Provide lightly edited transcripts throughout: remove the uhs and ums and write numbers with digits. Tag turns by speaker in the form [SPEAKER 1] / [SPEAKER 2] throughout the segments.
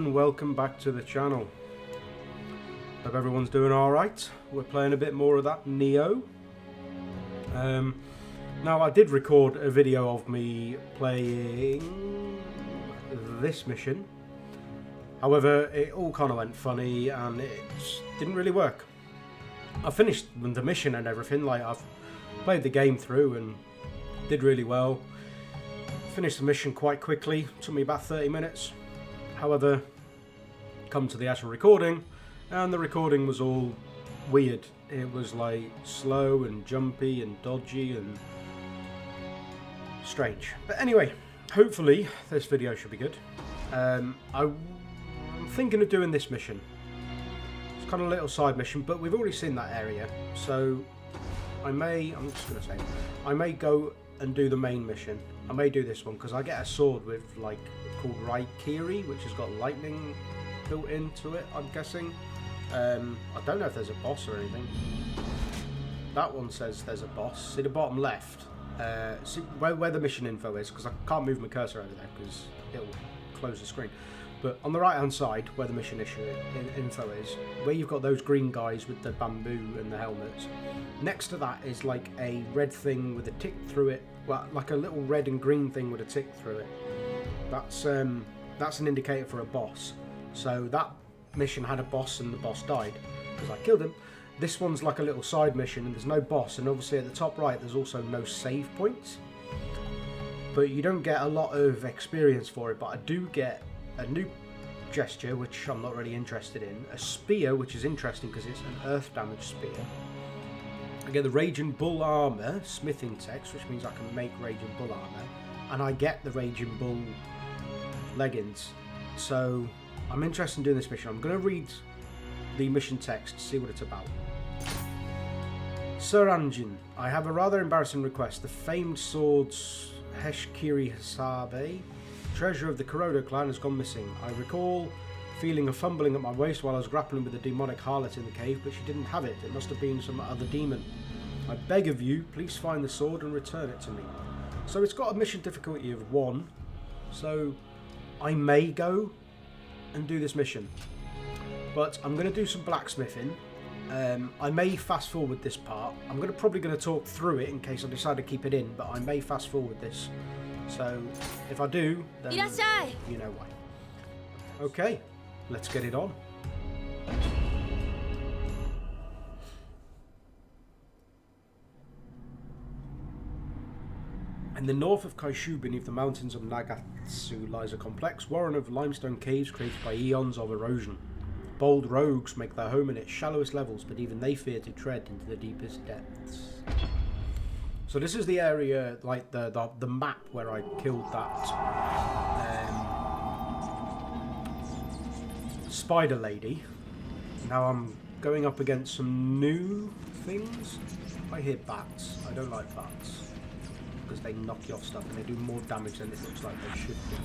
[SPEAKER 1] and welcome back to the channel. Hope everyone's doing alright. We're playing a bit more of that Nioh. Now I did record a video of me playing this mission. However, it all kind of went funny and it didn't really work. I finished the mission and everything, like I've played the game through and did really well. Finished the mission quite quickly, took me about 30 minutes. However, come to the actual recording and the recording was all weird. It was like slow and jumpy and dodgy and strange. But anyway, hopefully this video should be good. I'm thinking of doing this mission. It's kind of a little side mission, but we've already seen that area. So I'm just going to say, I may go and do the main mission. I may do this one because I get a sword with like called Raikiri, which has got lightning built into it, I'm guessing. I don't know if there's a boss or anything. That one says there's a boss. See the bottom left? See where the mission info is, because I can't move my cursor over there because it'll close the screen. But on the right hand side, where the mission info is, where you've got those green guys with the bamboo and the helmets, next to that is like a red thing with a tick through it. Well, like a little red and green thing with a tick through it. That's an indicator for a boss. So that mission had a boss and the boss died because I killed him. This one's like a little side mission and there's no boss, and obviously at the top right there's also no save points. But you don't get a lot of experience for it, but I do get a new gesture which I'm not really interested in, a spear which is interesting because it's an earth damage spear. I get the Raging Bull armor, smithing text, which means I can make Raging Bull armor, and I get the Raging Bull leggings. So I'm interested in doing this mission. I'm going to read the mission text to see what it's about. Sir Anjin, I have a rather embarrassing request. The famed swords Heshkiri Hasabe, treasure of the Kuroda clan, has gone missing. I recall feeling a fumbling at my waist while I was grappling with the demonic harlot in the cave, but she didn't have it. It must have been some other demon. I beg of you, please find the sword and return it to me. So it's got a mission difficulty of 1. So I may go and do this mission. But I'm going to do some blacksmithing. I may fast forward this part. I'm probably going to talk through it in case I decide to keep it in, but I may fast forward this. So if I do, then you know why. Okay, let's get it on. In the north of Kaishu, beneath the mountains of Nagatsu, lies a complex warren of limestone caves created by eons of erosion. Bold rogues make their home in its shallowest levels, but even they fear to tread into the deepest depths. So this is the area, like the map where I killed that spider lady. Now I'm going up against some new things. I hear bats. I don't like bats because they knock you off stuff and they do more damage than it looks like they should do.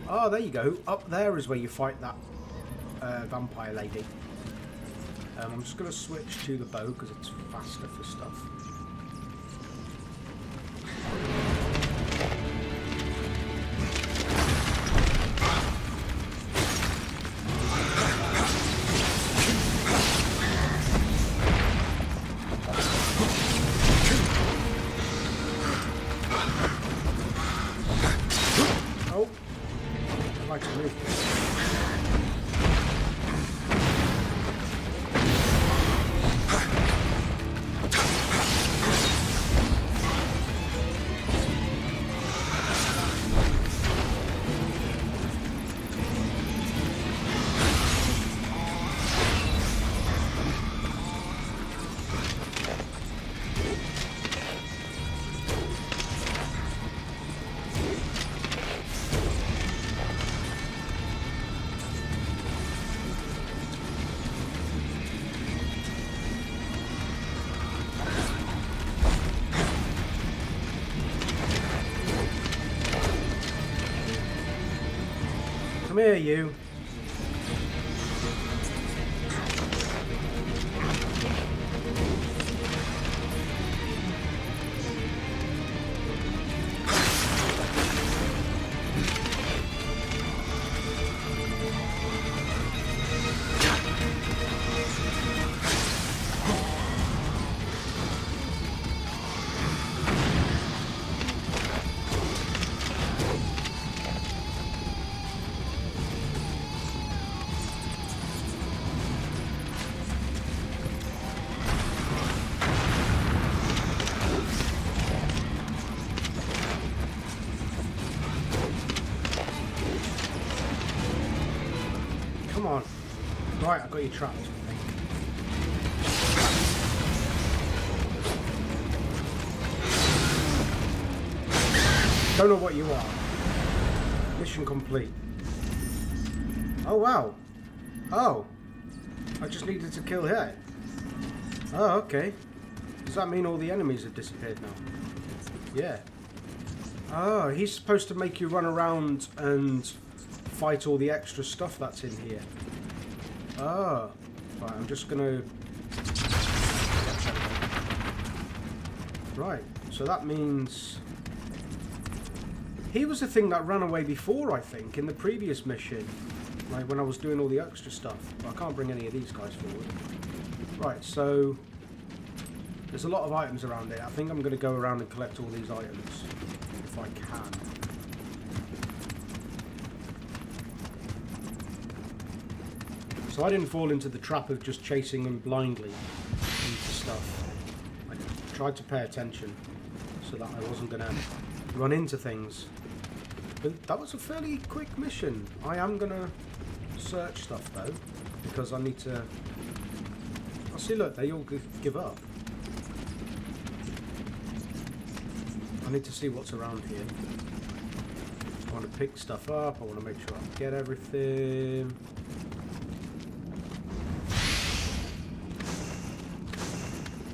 [SPEAKER 1] Oh, there you go. Up there is where you fight that vampire lady. I'm just going to switch to the bow because it's faster for stuff. Oh, I'd like to move. Come here, you. got you trapped, I think. Don't know what you are. Mission complete. Oh, wow. Oh. I just needed to kill her. Oh, okay. Does that mean all the enemies have disappeared now? Yeah. Oh, he's supposed to make you run around and fight all the extra stuff that's in here. Oh. Right, I'm just gonna... Right, so that means... He was the thing that ran away before, I think, in the previous mission. Like when I was doing all the extra stuff. I can't bring any of these guys forward. Right, so... There's a lot of items around here. I think I'm going to go around and collect all these items. If I can. So I didn't fall into the trap of just chasing them blindly into stuff. I tried to pay attention so that I wasn't going to run into things. But that was a fairly quick mission. I am going to search stuff though, because I need to... I see, look, they all give up. I need to see what's around here. I want to pick stuff up. I want to make sure I get everything.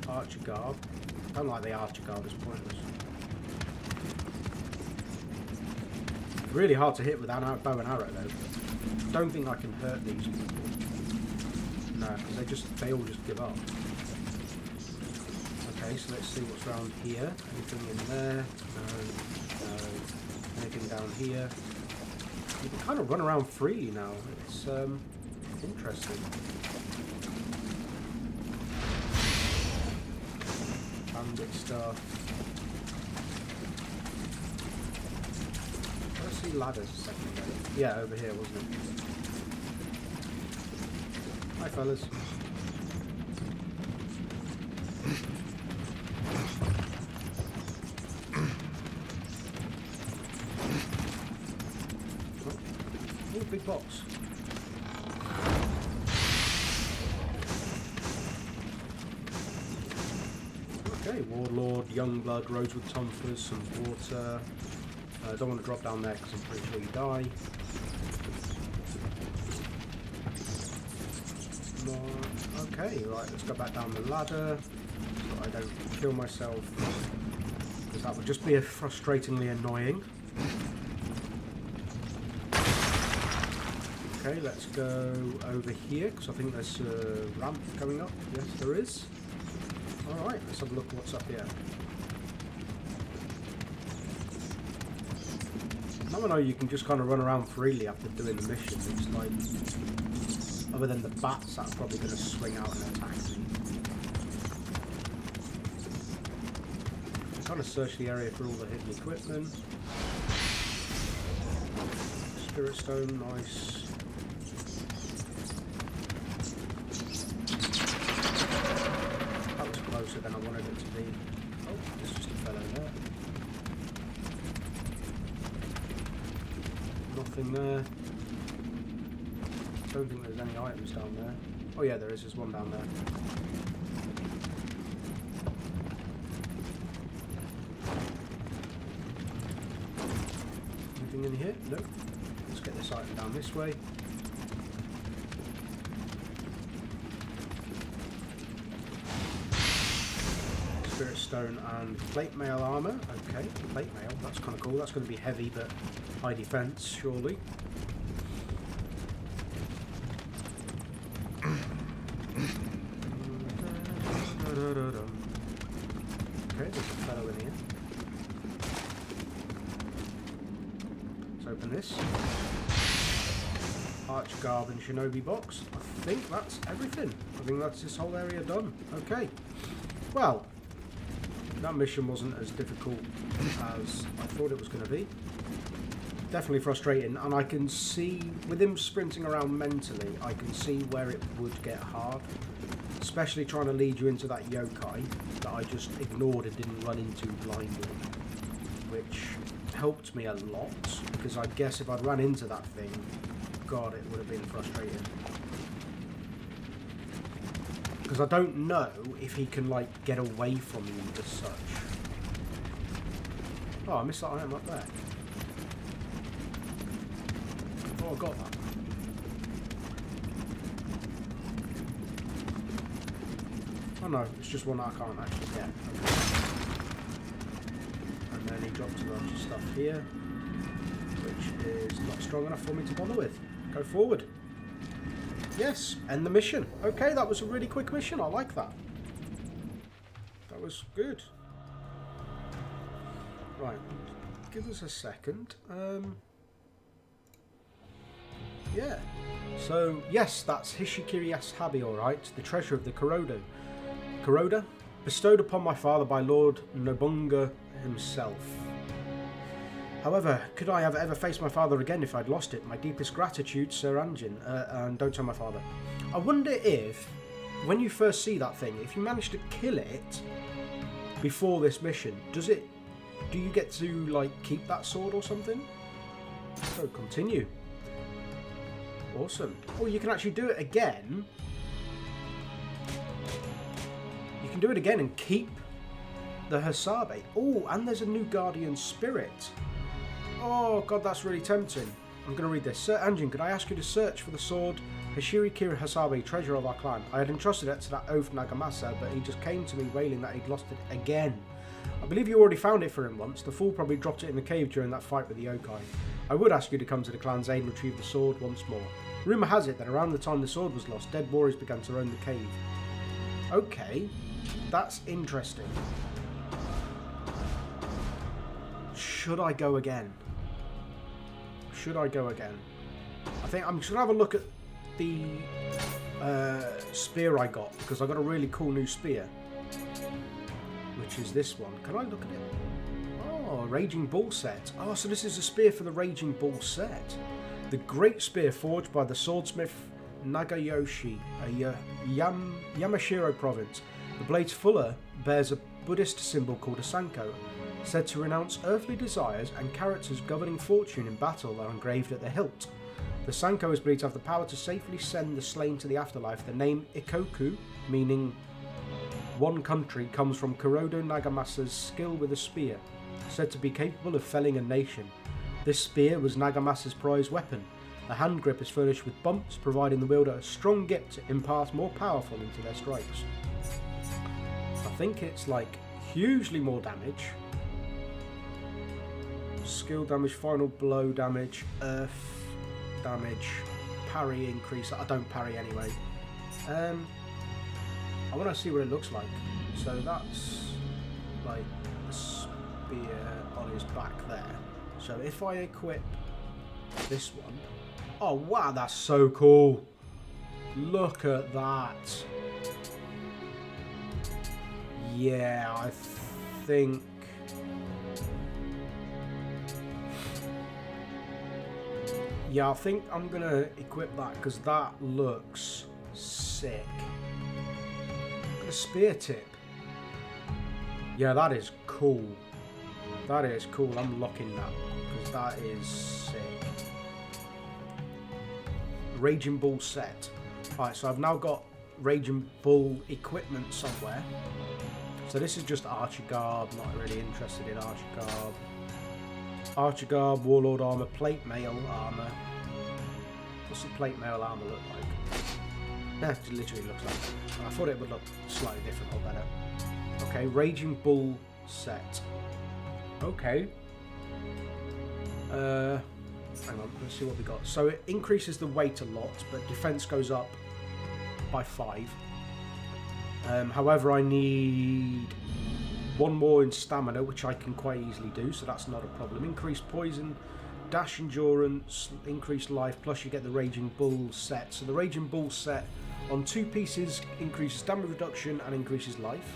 [SPEAKER 1] Archer garb. I don't like the archer garb, it's pointless. Really hard to hit with that bow and arrow though. Don't think I can hurt these people. No, because they all just give up. Okay, so let's see what's around here. Anything in there? No. Anything down here? You can kind of run around freely now. It's interesting. Bandit stuff. Let's see ladders a second ago. Yeah, over here, wasn't it? Hi, fellas. Oh, big box. Okay, Warlord, Youngblood, Rosewood Tomfers, some water. I don't want to drop down there because I'm pretty sure you die. Okay, right, let's go back down the ladder so I don't kill myself, because that would just be frustratingly annoying. Okay, let's go over here because I think there's a ramp coming up. Yes, there is. Alright, let's have a look at what's up here. Now I know you can just kind of run around freely after doing the mission. It's like, other than the bats that are probably going to swing out and attack me. I'm trying to search the area for all the hidden equipment. Spirit stone, nice. That was closer than I wanted it to be. Oh, there's just a fellow there. Nothing there. I don't think there's any items down there. Oh yeah, there is. There's one down there. Anything in here? Nope. Let's get this item down this way. Spirit stone and plate mail armor. Okay, plate mail. That's kind of cool. That's going to be heavy, but high defense, surely. Okay, there's a fellow in here. Let's open this. Archer garb and shinobi box. I think that's everything. I think that's this whole area done. Okay. Well, that mission wasn't as difficult as I thought it was going to be. Definitely frustrating, and I can see, with him sprinting around mentally, I can see where it would get hard. Especially trying to lead you into that yokai that I just ignored and didn't run into blindly. Which helped me a lot, because I guess if I'd run into that thing, God, it would have been frustrating. Because I don't know if he can, like, get away from you as such. Oh, I missed that item up there. Oh, I got that. Oh no, it's just one that I can't actually get. Okay. And then he drops a bunch of stuff here, which is not strong enough for me to bother with. Go forward. Yes, end the mission. Okay, that was a really quick mission. I like that. That was good. Right, give us a second. Yeah. So, yes, that's Hishikiri Ashabi, alright. The treasure of the Kuroda, bestowed upon my father by Lord Nobunga himself. However, could I have ever faced my father again if I'd lost it? My deepest gratitude, Sir Anjin, and don't tell my father. I wonder if, when you first see that thing, if you manage to kill it before this mission, do you get to, like, keep that sword or something? So, continue. Awesome. Oh, you can actually do it again. You can do it again and keep the Hasabe. Oh, and there's a new guardian spirit. Oh, God, that's really tempting. I'm going to read this. Sir Anjin, could I ask you to search for the sword Hishikiri Hasabe, treasure of our clan? I had entrusted it to that oaf Nagamasa, but he just came to me wailing that he'd lost it again. I believe you already found it for him once. The fool probably dropped it in the cave during that fight with the yokai. I would ask you to come to the clan's aid and retrieve the sword once more. Rumour has it that around the time the sword was lost, dead warriors began to roam the cave. Okay, that's interesting. Should I go again? Should I go again? I think I'm just going to have a look at the spear I got, because I got a really cool new spear, which is this one. Can I look at it? Oh, Raging Bull set. Oh, so this is a spear for the Raging Bull set. The great spear forged by the swordsmith Nagayoshi, Yamashiro province. The blade's fuller bears a Buddhist symbol called a Sanko, said to renounce earthly desires, and characters governing fortune in battle are engraved at the hilt. The Sanko is believed to have the power to safely send the slain to the afterlife. The name Ikoku, meaning one country, comes from Kuroda Nagamasa's skill with a spear, said to be capable of felling a nation. This spear was Nagamasa's prized weapon. The hand grip is furnished with bumps, providing the wielder a strong grip to impart more powerful into their strikes. I think it's like hugely more damage. Skill damage, final blow damage, earth damage, parry increase. I don't parry anyway. I want to see what it looks like. So that's like the spear on his back there. So if I equip this one, oh wow, that's so cool. Look at that. Yeah, I think I'm gonna equip that because that looks sick. Look at the spear tip. Yeah, that is cool. That is cool. I'm locking that because that is sick. Raging Bull set. Alright, so I've now got Raging Bull equipment somewhere. So this is just Archer Garb. Not really interested in Archer Garb. Archer Garb, Warlord Armour, Plate Mail Armour. What's the Plate Mail Armour look like? That literally looks like that. I thought it would look slightly different or better. Okay, Raging Bull set. Okay. Hang on, let's see what we got. So it increases the weight a lot, but defense goes up by 5. However, I need 1 more in stamina, which I can quite easily do, so that's not a problem. Increased poison, dash endurance, increased life, plus you get the Raging Bull set. So the Raging Bull set on 2 pieces increases damage reduction and increases life.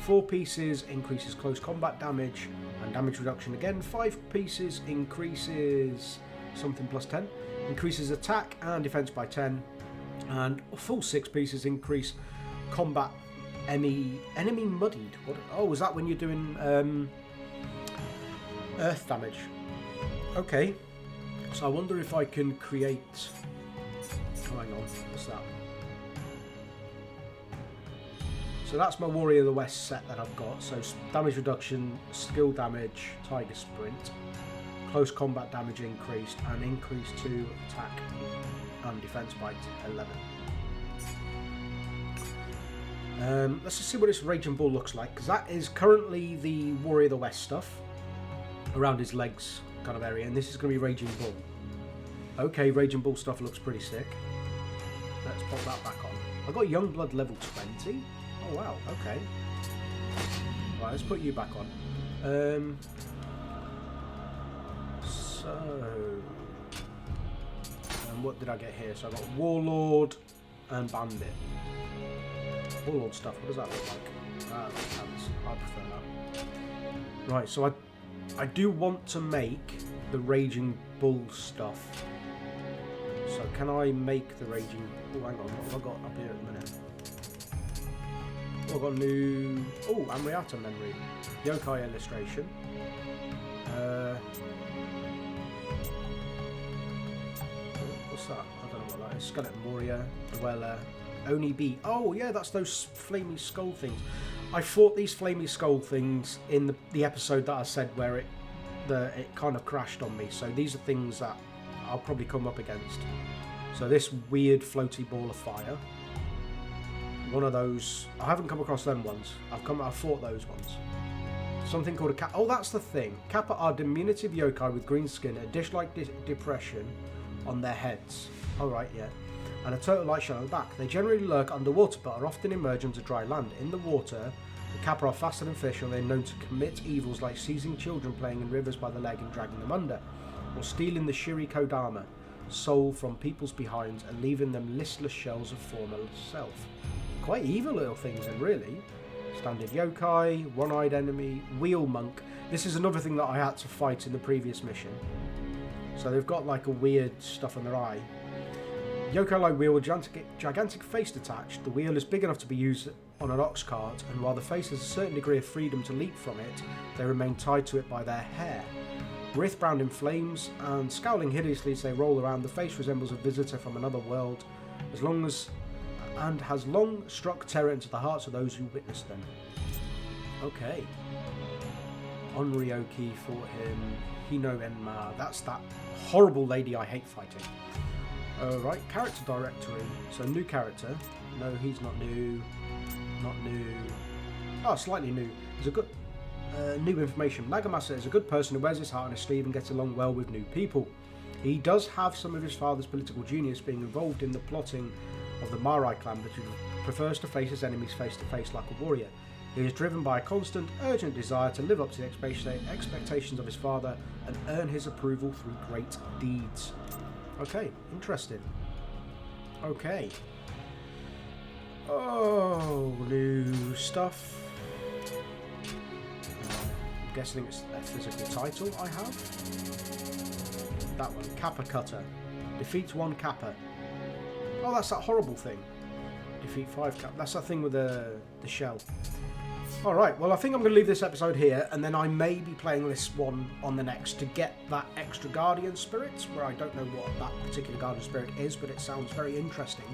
[SPEAKER 1] 4 pieces increases close combat damage and damage reduction again. 5 pieces increases something plus 10. Increases attack and defense by 10. And a full 6 pieces increase combat enemy muddied. What? Oh, is that when you're doing earth damage? Okay. So I wonder if I can create... Oh, hang on. What's that? So that's my Warrior of the West set that I've got. So damage reduction, skill damage, Tiger Sprint, close combat damage increased, and increase to attack and defense by 11. Let's just see what this Raging Bull looks like, because that is currently the Warrior of the West stuff around his legs kind of area, and this is going to be Raging Bull. Okay, Raging Bull stuff looks pretty sick. Let's pop that back on. I got Youngblood level 20. Oh wow, okay. Right, let's put you back on. And what did I get here? So I got Warlord and Bandit. Warlord stuff, what does that look like? I prefer that. Right, so I do want to make the Raging Bull stuff. So can I make the Raging... Oh, hang on, what have I got up here at the minute? Oh, I've got a new... Oh, Amriata memory. Yokai illustration. What's that? I don't know what that is. Skeleton Warrior, Dweller, Oni B. Oh, yeah, that's those flamey skull things. I fought these flamey skull things in the episode that I said where it kind of crashed on me. So these are things that I'll probably come up against. So this weird floaty ball of fire. One of those. I haven't come across them ones. I've fought those ones. Something called a Kappa. Oh, that's the thing. Kappa are diminutive yokai with green skin, a dish-like depression on their heads. Oh, right, yeah. And a total light shell on the back. They generally lurk underwater, but are often emerge onto dry land. In the water, the Kappa are faster than fish, and they're known to commit evils like seizing children playing in rivers by the leg and dragging them under, or stealing the Shiri Kodama soul from people's behinds and leaving them listless shells of former self. Quite evil little things, then, really. Standard yokai, one-eyed enemy, wheel monk. This is another thing that I had to fight in the previous mission. So they've got like a weird stuff on their eye. Yokai-like wheel with gigantic face detached. The wheel is big enough to be used on an ox cart, and while the face has a certain degree of freedom to leap from it, they remain tied to it by their hair. Wraith-bound in flames and scowling hideously as they roll around, the face resembles a visitor from another world, and has long struck terror into the hearts of those who witness them. Okay. Onryoki fought him. Hino Enma. That's that horrible lady I hate fighting. Right, character directory. So new character. No, he's not new. Not new. Oh, slightly new. He's a good... new information. Nagamasa is a good person who wears his heart on his sleeve and gets along well with new people. He does have some of his father's political genius, being involved in the plotting of the Marai clan, but he prefers to face his enemies face to face like a warrior. He is driven by a constant, urgent desire to live up to the expectations of his father and earn his approval through great deeds. Okay, interesting. Okay. Oh, new stuff. I'm guessing it's a physical title I have. That one, Kappa Cutter. Defeats 1 Kappa. Oh, that's that horrible thing. Defeat 5 Kappa. That's that thing with the shell. Alright, well I think I'm going to leave this episode here, and then I may be playing this one on the next to get that extra Guardian Spirit, where I don't know what that particular Guardian Spirit is, but it sounds very interesting.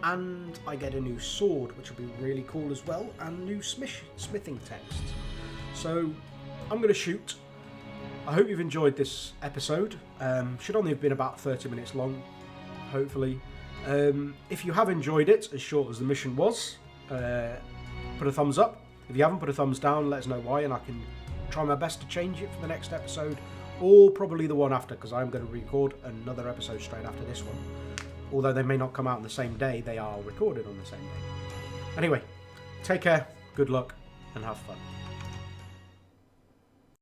[SPEAKER 1] And I get a new sword, which will be really cool as well, and new smithing texts. So I'm going to shoot. I hope you've enjoyed this episode. Should only have been about 30 minutes long, hopefully. If you have enjoyed it, as short as the mission was, put a thumbs up. If you haven't, put a thumbs down, let us know why, and I can try my best to change it for the next episode, or probably the one after, because I'm going to record another episode straight after this one. Although they may not come out on the same day, they are recorded on the same day. Anyway, take care, good luck, and have fun.